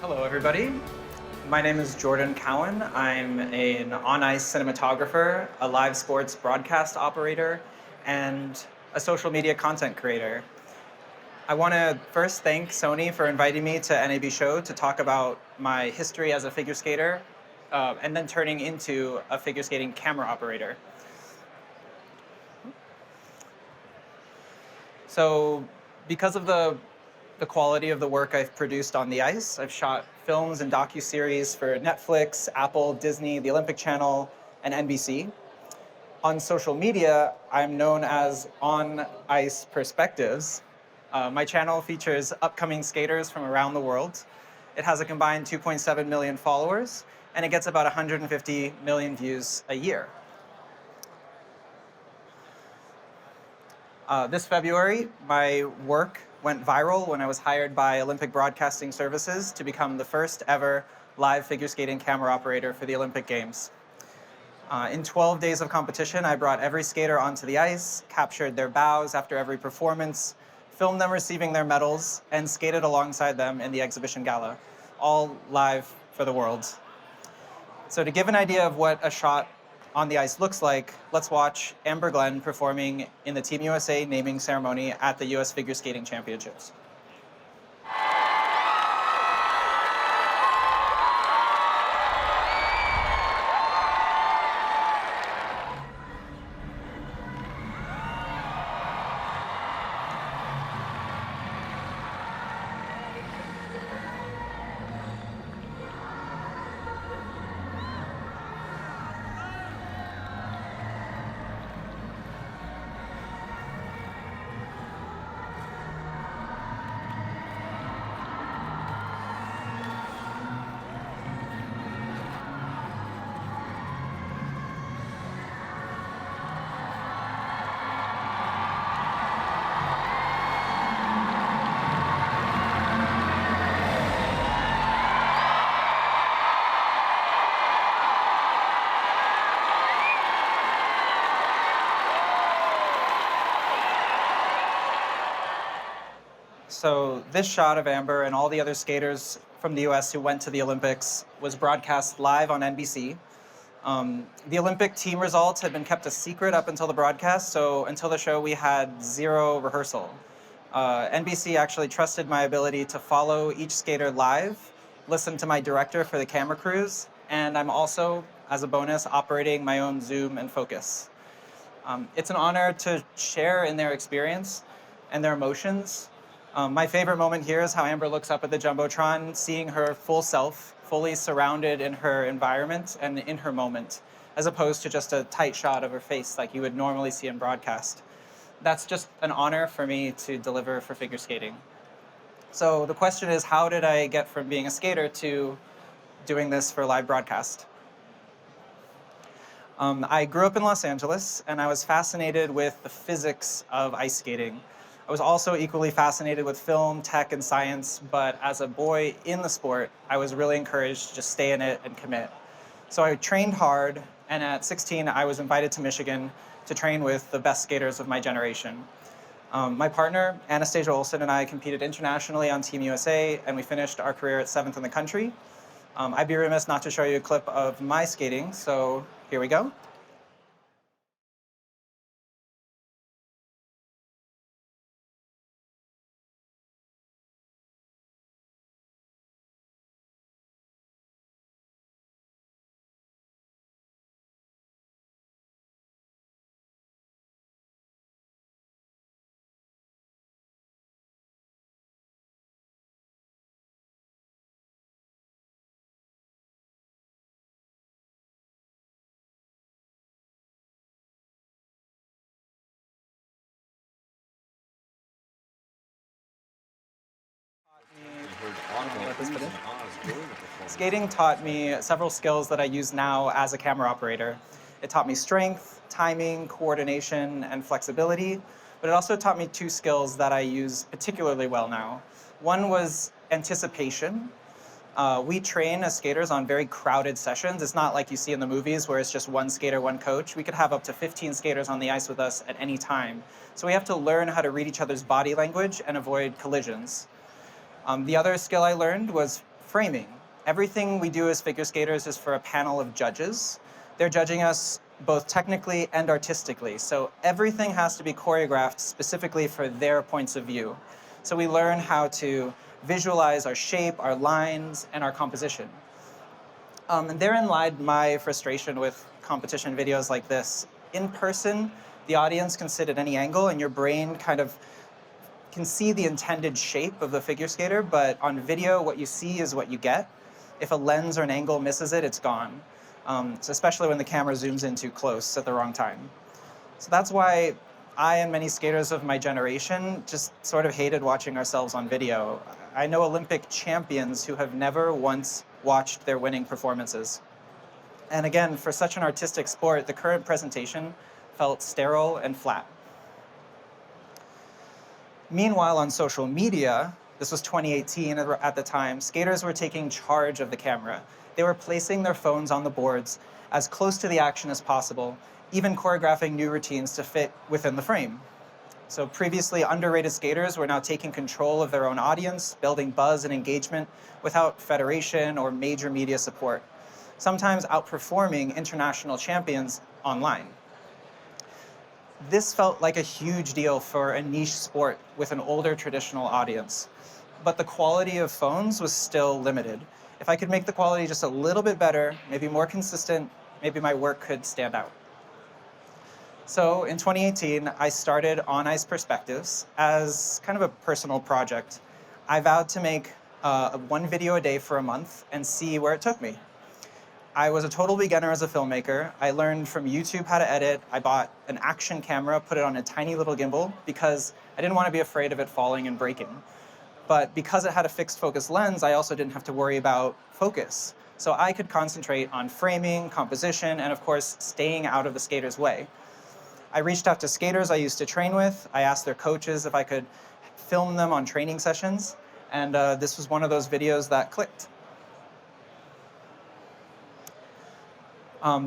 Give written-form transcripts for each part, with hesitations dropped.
Hello, everybody. My name is Jordan Cowan. I'm an on-ice cinematographer, a live sports broadcast operator, and a social media content creator. I want to first thank Sony for inviting me to NAB Show to talk about my history as a figure skater, and then turning into a figure skating camera operator. So, because of the quality of the work I've produced on the ice, I've shot films and docuseries for Netflix, Apple, Disney, the Olympic Channel, and NBC. On social media, I'm known as On Ice Perspectives. My channel features upcoming skaters from around the world. It has a combined 2.7 million followers, and it gets about 150 million views a year. This February, my work went viral when I was hired by Olympic Broadcasting Services to become the first ever live figure skating camera operator for the Olympic Games. In 12 days of competition, I brought every skater onto the ice, captured their bows after every performance, filmed them receiving their medals, and skated alongside them in the exhibition gala, all live for the world. So to give an idea of what a shot on the ice looks like, let's watch Amber Glenn performing in the Team USA naming ceremony at the US Figure Skating Championships. So this shot of Amber and all the other skaters from the US who went to the Olympics was broadcast live on NBC. The Olympic team results had been kept a secret up until the broadcast, so until the show we had zero rehearsal. NBC actually trusted my ability to follow each skater live, listen to my director for the camera crews, and I'm also, as a bonus, operating my own zoom and focus. It's an honor to share in their experience and their emotions. My favorite moment here is how Amber looks up at the Jumbotron, seeing her full self, fully surrounded in her environment and in her moment, as opposed to just a tight shot of her face like you would normally see in broadcast. That's just an honor for me to deliver for figure skating. So the question is, how did I get from being a skater to doing this for live broadcast? I grew up in Los Angeles, and I was fascinated with the physics of ice skating. I was also equally fascinated with film, tech, and science, but as a boy in the sport, I was really encouraged to just stay in it and commit. So I trained hard, and at 16, I was invited to Michigan to train with the best skaters of my generation. My partner, Anastasia Olson, and I competed internationally on Team USA, and we finished our career at 7th in the country. I'd be remiss not to show you a clip of my skating, so here we go. Skating taught me several skills that I use now as a camera operator. It taught me strength, timing, coordination, and flexibility, but it also taught me two skills that I use particularly well now. One was anticipation. We train as skaters on very crowded sessions. It's not like you see in the movies where it's just one skater, one coach. We could have up to 15 skaters on the ice with us at any time. So we have to learn how to read each other's body language and avoid collisions. The other skill I learned was framing. Everything we do as figure skaters is for a panel of judges. They're judging us both technically and artistically. So everything has to be choreographed specifically for their points of view. So we learn how to visualize our shape, our lines, and our composition. And therein lied my frustration with competition videos like this. In person, the audience can sit at any angle and your brain kind of can see the intended shape of the figure skater, but on video, what you see is what you get. If a lens or an angle misses it, it's gone. So especially when the camera zooms in too close at the wrong time. So that's why I and many skaters of my generation just sort of hated watching ourselves on video. I know Olympic champions who have never once watched their winning performances. And again, for such an artistic sport, the current presentation felt sterile and flat. Meanwhile, on social media, this was 2018 at the time, skaters were taking charge of the camera. They were placing their phones on the boards as close to the action as possible, even choreographing new routines to fit within the frame. So previously underrated skaters were now taking control of their own audience, building buzz and engagement without federation or major media support, sometimes outperforming international champions online. This felt like a huge deal for a niche sport with an older traditional audience, but the quality of phones was still limited. If I could make the quality just a little bit better, maybe more consistent, maybe my work could stand out. So in 2018, I started On Ice Perspectives as kind of a personal project. I vowed to make one video a day for a month and see where it took me. I was a total beginner as a filmmaker. I learned from YouTube how to edit. I bought an action camera, put it on a tiny little gimbal because I didn't want to be afraid of it falling and breaking. But because it had a fixed focus lens, I also didn't have to worry about focus. So I could concentrate on framing, composition, and of course, staying out of the skater's way. I reached out to skaters I used to train with. I asked their coaches if I could film them on training sessions. And this was one of those videos that clicked.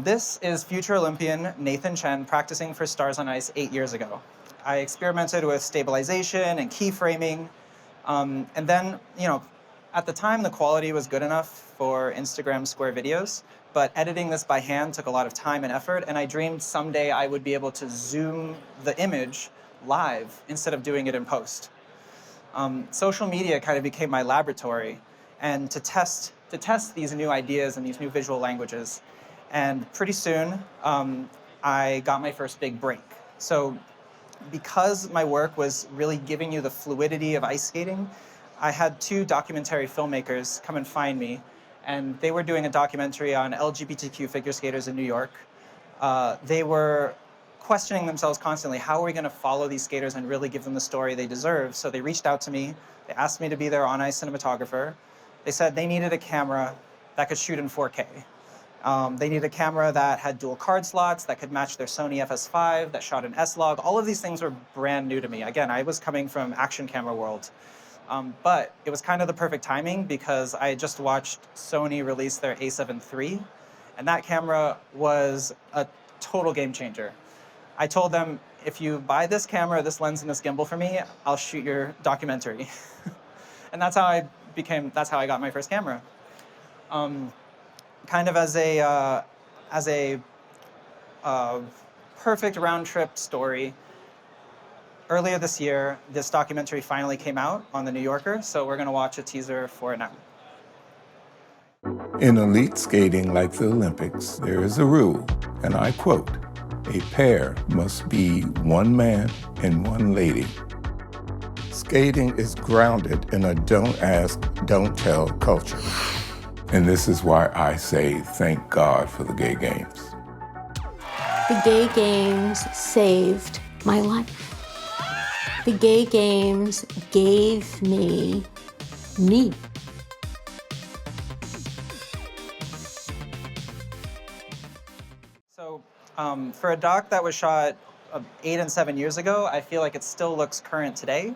This is future Olympian Nathan Chen practicing for Stars on Ice 8 years ago. I experimented with stabilization and keyframing. And then, at the time, the quality was good enough for Instagram Square videos, but editing this by hand took a lot of time and effort, and I dreamed someday I would be able to zoom the image live instead of doing it in post. Social media kind of became my laboratory, and to test these new ideas and these new visual languages. And pretty soon, I got my first big break. So because my work was really giving you the fluidity of ice skating, I had two documentary filmmakers come and find me, and they were doing a documentary on LGBTQ figure skaters in New York. They were questioning themselves constantly, how are we going to follow these skaters and really give them the story they deserve? So they reached out to me. They asked me to be their on-ice cinematographer. They said they needed a camera that could shoot in 4K. They needed a camera that had dual card slots, that could match their Sony FS5, that shot an S-Log. All of these things were brand new to me. Again, I was coming from action camera world. But it was kind of the perfect timing because I had just watched Sony release their A7 III, and that camera was a total game changer. I told them, if you buy this camera, this lens, and this gimbal for me, I'll shoot your documentary. And that's how I got my first camera. Kind of as a perfect round trip story. Earlier this year, this documentary finally came out on The New Yorker, so we're going to watch a teaser for it now. In elite skating like the Olympics, there is a rule, and I quote, "A pair must be one man and one lady." Skating is grounded in a don't ask, don't tell culture. And this is why I say thank God for the gay games. The gay games saved my life. The gay games gave me me. So for a doc that was shot 8 and 7 years ago, I feel like it still looks current today.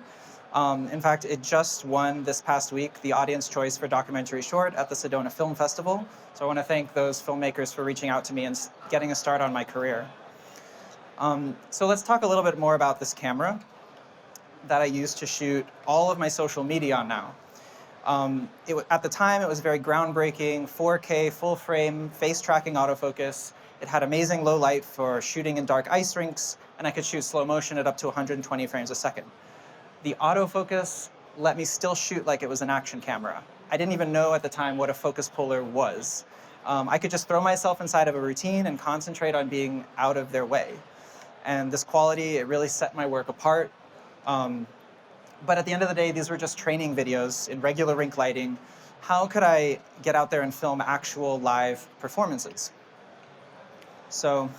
In fact, it just won this past week the Audience Choice for Documentary Short at the Sedona Film Festival. So I want to thank those filmmakers for reaching out to me and getting a start on my career. So let's talk a little bit more about this camera that I use to shoot all of my social media on now. At the time, it was very groundbreaking, 4K, full frame, face tracking autofocus. It had amazing low light for shooting in dark ice rinks, and I could shoot slow motion at up to 120 frames a second. The autofocus let me still shoot like it was an action camera. I didn't even know at the time what a focus puller was. I could just throw myself inside of a routine and concentrate on being out of their way. And this quality, it really set my work apart. But at the end of the day, these were just training videos in regular rink lighting. How could I get out there and film actual live performances? So,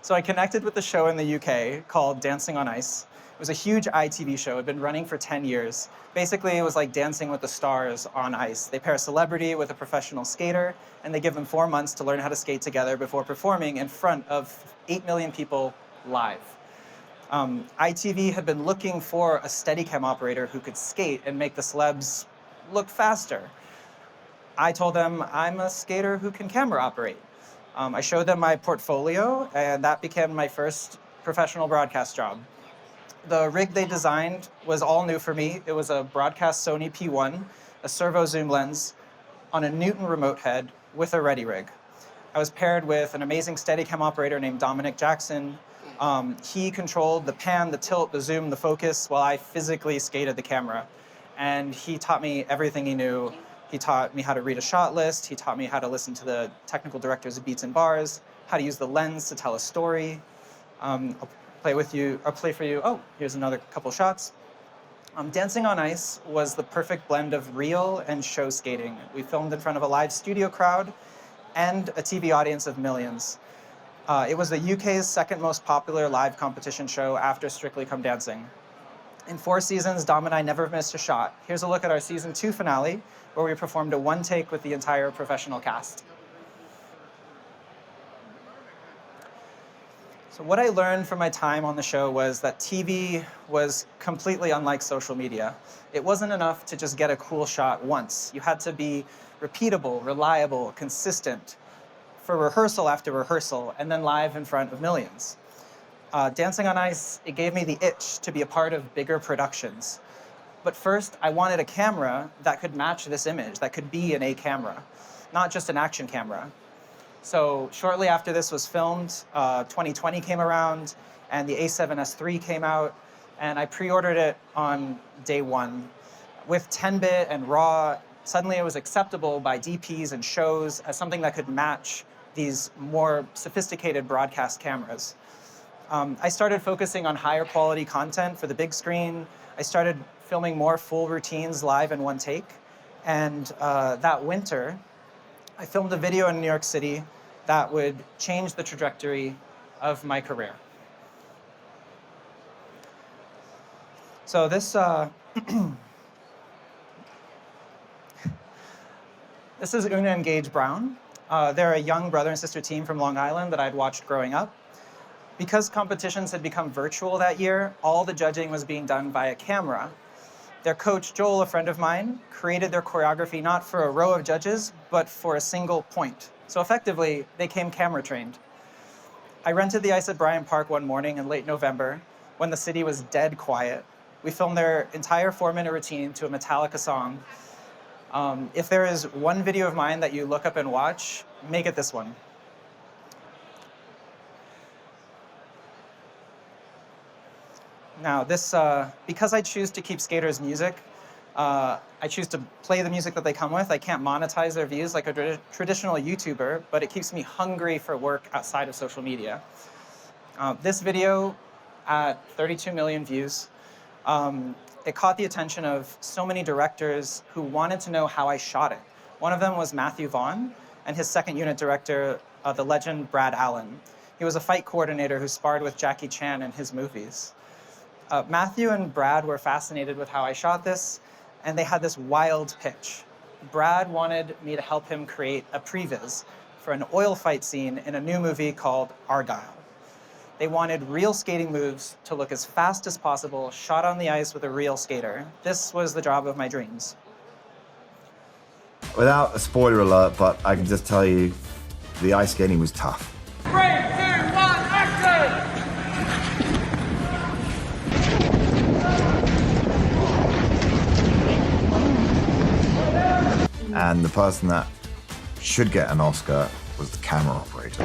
so I connected with the show in the UK called Dancing on Ice. It was a huge ITV show. It had been running for 10 years. Basically, it was like Dancing with the Stars on ice. They pair a celebrity with a professional skater, and they give them 4 months to learn how to skate together before performing in front of 8 million people live. ITV had been looking for a Steadicam operator who could skate and make the celebs look faster. I told them I'm a skater who can camera operate. I showed them my portfolio, and that became my first professional broadcast job. The rig they designed was all new for me. It was a broadcast Sony P1, a servo zoom lens on a Newton remote head with a ready rig. I was paired with an amazing Steadicam operator named Dominic Jackson. He controlled the pan, the tilt, the zoom, the focus, while I physically skated the camera. And he taught me everything he knew. He taught me how to read a shot list. He taught me how to listen to the technical director's beats and bars, how to use the lens to tell a story. I'll play for you. Oh, here's another couple shots. Dancing on Ice was the perfect blend of real and show skating. We filmed in front of a live studio crowd and a TV audience of millions. It was the UK's second most popular live competition show after Strictly Come Dancing. In 4 seasons, Dom and I never missed a shot. Here's a look at our season 2 finale, where we performed a one take with the entire professional cast. So what I learned from my time on the show was that TV was completely unlike social media. It wasn't enough to just get a cool shot once. You had to be repeatable, reliable, consistent for rehearsal after rehearsal, and then live in front of millions. Dancing on Ice, it gave me the itch to be a part of bigger productions. But first, I wanted a camera that could match this image, that could be an A camera, not just an action camera. So shortly after this was filmed, 2020 came around, and the A7S III came out, and I pre-ordered it on day 1. With 10-bit and RAW, suddenly it was acceptable by DPs and shows as something that could match these more sophisticated broadcast cameras. I started focusing on higher quality content for the big screen. I started filming more full routines live in one take. And that winter, I filmed a video in New York City that would change the trajectory of my career. So this, this is Una and Gage Brown. They're a young brother and sister team from Long Island that I'd watched growing up. Because competitions had become virtual that year, all the judging was being done via camera. Their coach, Joel, a friend of mine, created their choreography not for a row of judges, but for a single point. So effectively, they came camera trained. I rented the ice at Bryant Park one morning in late November when the city was dead quiet. We filmed their entire 4-minute routine to a Metallica song. If there is one video of mine that you look up and watch, make it this one. Now, this, because I choose to keep skaters' music, I choose to play the music that they come with. I can't monetize their views like a traditional YouTuber, but it keeps me hungry for work outside of social media. This video, at 32 million views, it caught the attention of so many directors who wanted to know how I shot it. One of them was Matthew Vaughn, and his second unit director, the legend Brad Allen. He was a fight coordinator who sparred with Jackie Chan in his movies. Matthew and Brad were fascinated with how I shot this, and they had this wild pitch. Brad wanted me to help him create a previs for an oil fight scene in a new movie called Argylle. They wanted real skating moves to look as fast as possible, shot on the ice with a real skater. This was the job of my dreams. Without a spoiler alert, but I can just tell you, the ice skating was tough. 3, 2, 1, action! And the person that should get an Oscar was the camera operator.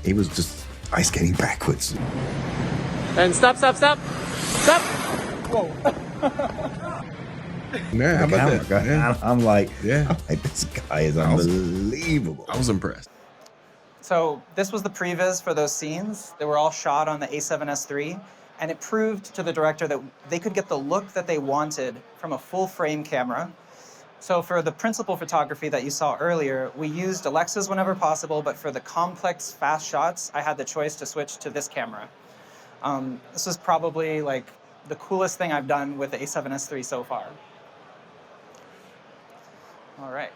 He was just ice skating backwards. And stop. Stop. Yeah, how The camera about guy. that? Yeah. And I'm like, Yeah. this guy is unbelievable. I was impressed. So this was the previs for those scenes. They were all shot on the A7S III, and it proved to the director that they could get the look that they wanted from a full frame camera. So for the principal photography that you saw earlier, we used Alexas whenever possible, but for the complex, fast shots, I had the choice to switch to this camera. This was probably like the coolest thing I've done with the A7S III so far. All right.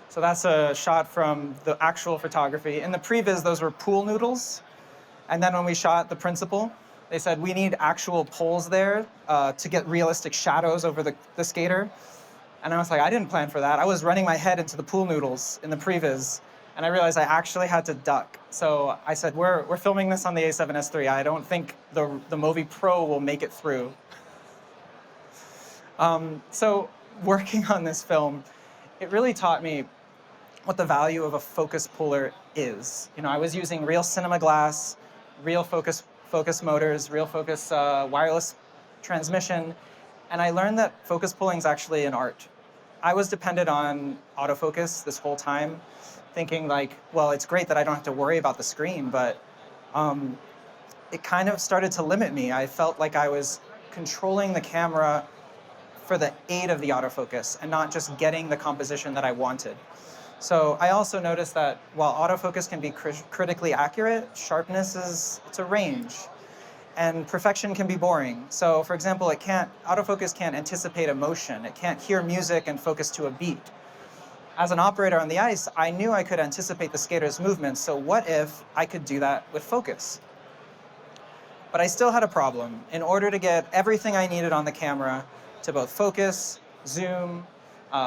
So that's a shot from the actual photography. In the previs, those were pool noodles. And then when we shot the principal, they said, we need actual poles there to get realistic shadows over the skater. And I was like, I didn't plan for that. I was running my head into the pool noodles in the previs, and I realized I actually had to duck. So I said, we're filming this on the A7S III. I don't think the Movi Pro will make it through. So working on this film, it really taught me what the value of a focus puller is. You know, I was using real cinema glass, real focus motors, real focus wireless transmission, and I learned that focus pulling is actually an art. I was dependent on autofocus this whole time, thinking like, well, it's great that I don't have to worry about the screen, but it kind of started to limit me. I felt like I was controlling the camera for the aid of the autofocus and not just getting the composition that I wanted. So I also noticed that while autofocus can be critically accurate, sharpness it's a range. And perfection can be boring. So for example, autofocus can't anticipate emotion. It can't hear music and focus to a beat. As an operator on the ice, I knew I could anticipate the skater's movements, so what if I could do that with focus? But I still had a problem. In order to get everything I needed on the camera to both focus, zoom,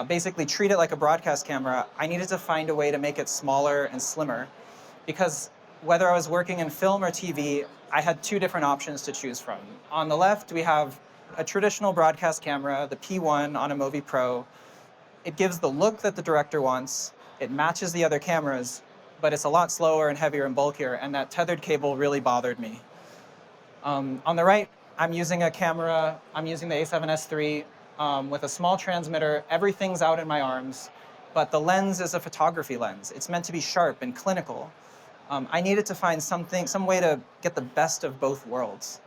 basically treat it like a broadcast camera, I needed to find a way to make it smaller and slimmer. Because whether I was working in film or TV, I had two different options to choose from. On the left, we have a traditional broadcast camera, the P1 on a Movi Pro. It gives the look that the director wants. It matches the other cameras, but it's a lot slower and heavier and bulkier, and that tethered cable really bothered me. On the right, I'm using the A7S III with a small transmitter. Everything's out in my arms, but the lens is a photography lens. It's meant to be sharp and clinical. I needed to find some way to get the best of both worlds.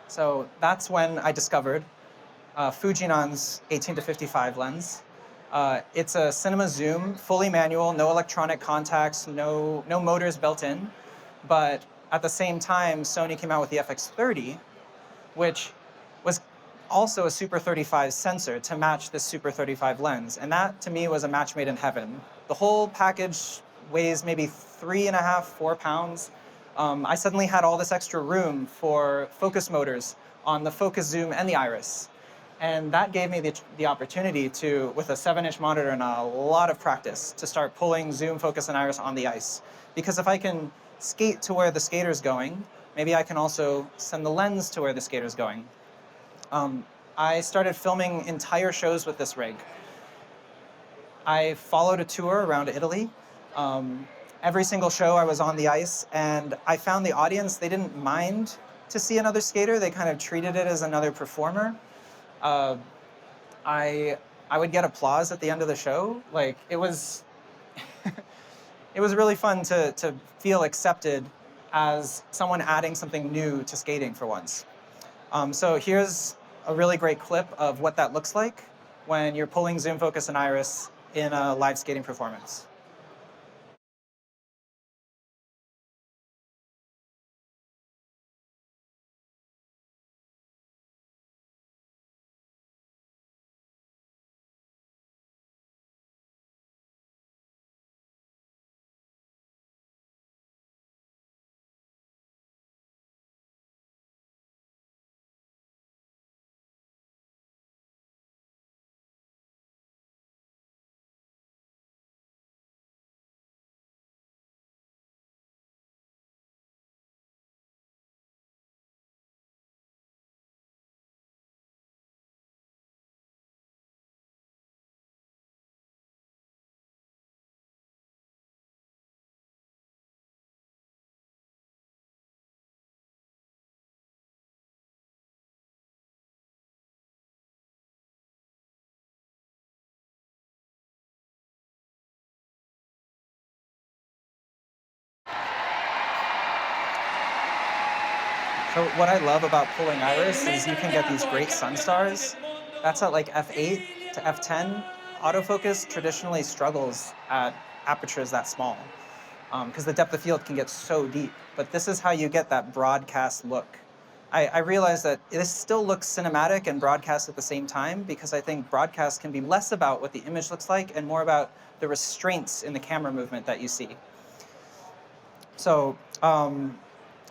So that's when I discovered Fujinan's 18-55 lens. It's a cinema zoom, fully manual, no electronic contacts, no motors built in. But at the same time, Sony came out with the FX30, which was also a Super 35 sensor to match this Super 35 lens. And that, to me, was a match made in heaven. The whole package weighs maybe 3.5, 4 pounds. I suddenly had all this extra room for focus motors on the focus zoom and the iris. And that gave me the opportunity to, with a 7-inch monitor and a lot of practice, to start pulling zoom, focus, and iris on the ice. Because if I can skate to where the skater's going, maybe I can also send the lens to where the skater's going. I started filming entire shows with this rig. I followed a tour around Italy. Every single show I was on the ice, and I found the audience, they didn't mind to see another skater. They kind of treated it as another performer. I would get applause at the end of the show. Like, it was it was really fun to feel accepted as someone adding something new to skating for once. So here's a really great clip of what that looks like when you're pulling zoom, focus, and iris in a live skating performance. So what I love about pulling iris is you can get these great sun stars. That's at like f8 to f10. Autofocus traditionally struggles at apertures that small because the depth of field can get so deep. But this is how you get that broadcast look. I realize that this still looks cinematic and broadcast at the same time because I think broadcast can be less about what the image looks like and more about the restraints in the camera movement that you see. So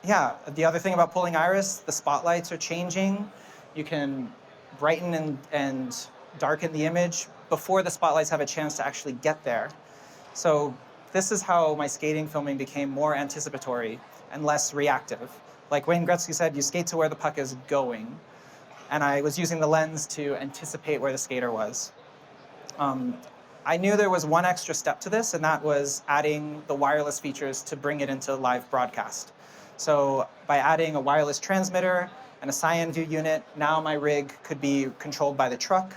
yeah, the other thing about pulling iris, the spotlights are changing. You can brighten and darken the image before the spotlights have a chance to actually get there. So this is how my skating filming became more anticipatory and less reactive. Like Wayne Gretzky said, you skate to where the puck is going. And I was using the lens to anticipate where the skater was. I knew there was one extra step to this, and that was adding the wireless features to bring it into live broadcast. So by adding a wireless transmitter and a cyan view unit, now my rig could be controlled by the truck.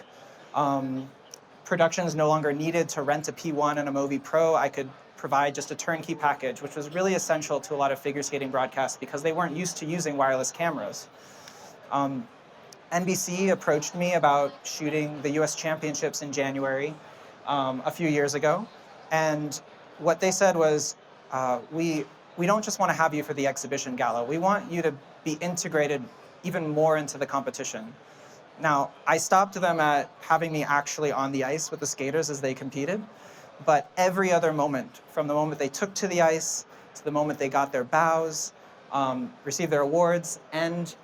Production is no longer needed to rent a P1 and a Movi Pro. I could provide just a turnkey package, which was really essential to a lot of figure skating broadcasts because they weren't used to using wireless cameras. NBC approached me about shooting the US Championships in January a few years ago. And what they said was, we don't just want to have you for the exhibition gala. We want you to be integrated even more into the competition. Now, I stopped them at having me actually on the ice with the skaters as they competed. But every other moment, from the moment they took to the ice, to the moment they got their bows, received their awards, and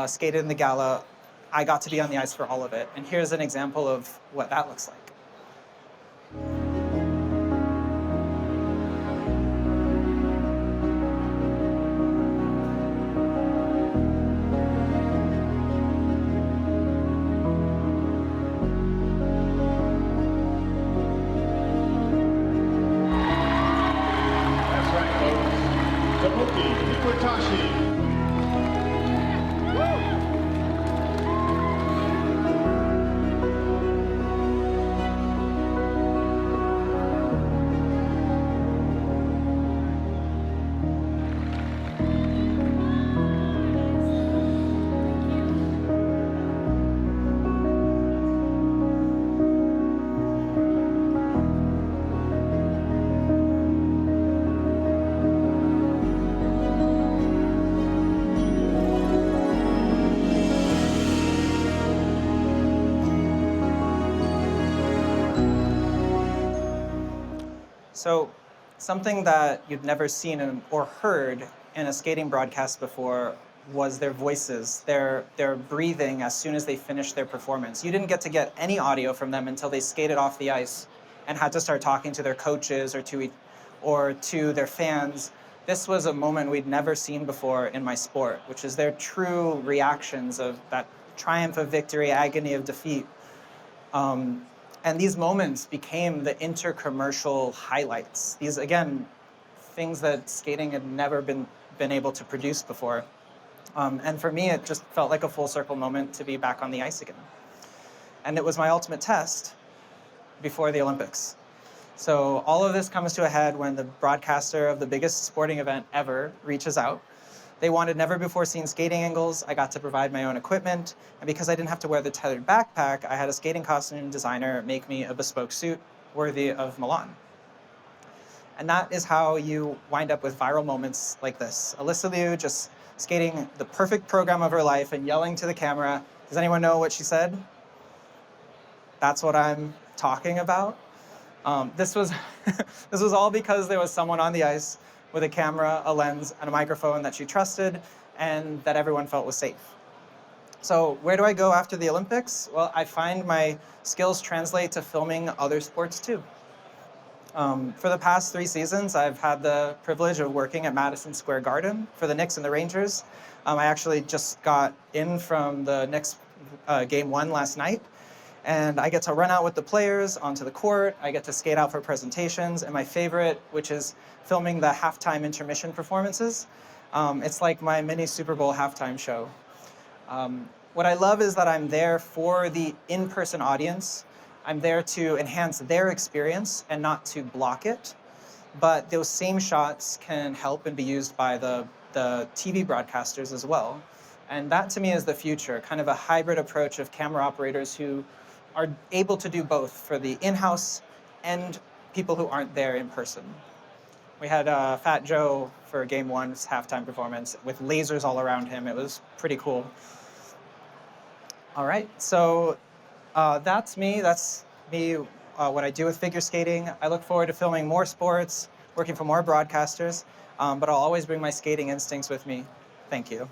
skated in the gala, I got to be on the ice for all of it. And here's an example of what that looks like. So something that you'd never seen or heard in a skating broadcast before was their voices, their breathing as soon as they finished their performance. You didn't get to get any audio from them until they skated off the ice and had to start talking to their coaches or to their fans. This was a moment we'd never seen before in my sport, which is their true reactions of that triumph of victory, agony of defeat. And these moments became the intercommercial highlights. These, again, things that skating had never been able to produce before. And for me, it just felt like a full circle moment to be back on the ice again. And it was my ultimate test before the Olympics. So all of this comes to a head when the broadcaster of the biggest sporting event ever reaches out. They wanted never-before-seen skating angles. I got to provide my own equipment. And because I didn't have to wear the tethered backpack, I had a skating costume designer make me a bespoke suit worthy of Milan. And that is how you wind up with viral moments like this. Alyssa Liu just skating the perfect program of her life and yelling to the camera. Does anyone know what she said? That's what I'm talking about. This was all because there was someone on the ice with a camera, a lens, and a microphone that she trusted and that everyone felt was safe. So where do I go after the Olympics? Well, I find my skills translate to filming other sports too. For the past 3 seasons, I've had the privilege of working at Madison Square Garden for the Knicks and the Rangers. I actually just got in from the Knicks game 1 last night. And I get to run out with the players onto the court. I get to skate out for presentations. And my favorite, which is filming the halftime intermission performances. It's like my mini Super Bowl halftime show. What I love is that I'm there for the in-person audience. I'm there to enhance their experience and not to block it. But those same shots can help and be used by the TV broadcasters as well. And that to me is the future, kind of a hybrid approach of camera operators who are able to do both for the in-house and people who aren't there in person. We had Fat Joe for Game 1's halftime performance with lasers all around him. It was pretty cool. All right, so that's me. That's me, what I do with figure skating. I look forward to filming more sports, working for more broadcasters, but I'll always bring my skating instincts with me. Thank you.